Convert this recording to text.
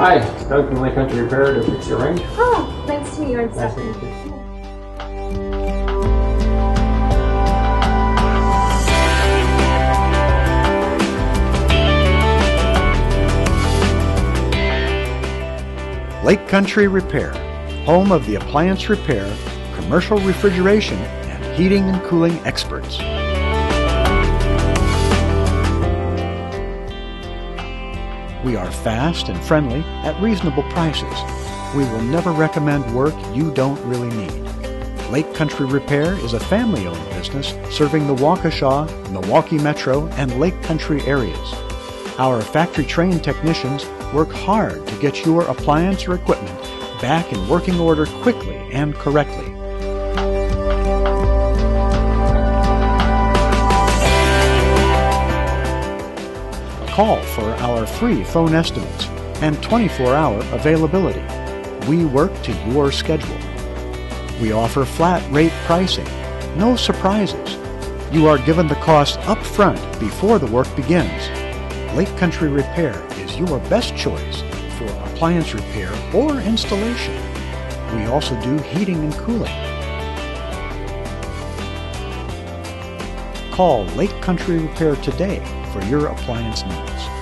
Hi, Doug from Lake Country Repair to fix your range. Oh, nice to meet you. I'm Nice to Stephanie. meet you. Lake Country Repair, home of the appliance repair, commercial refrigeration, and heating and cooling experts. We are fast and friendly at reasonable prices. We will never recommend work you don't really need. Lake Country Repair is a family-owned business serving the Waukesha, Milwaukee Metro, and Lake Country areas. Our factory-trained technicians work hard to get your appliance or equipment back in working order quickly and correctly. Call for our free phone estimates and 24-hour availability. We work to your schedule. We offer flat rate pricing, no surprises. You are given the cost up front before the work begins. Lake Country Repair is your best choice for appliance repair or installation. We also do heating and cooling. Call Lake Country Repair today for your appliance needs.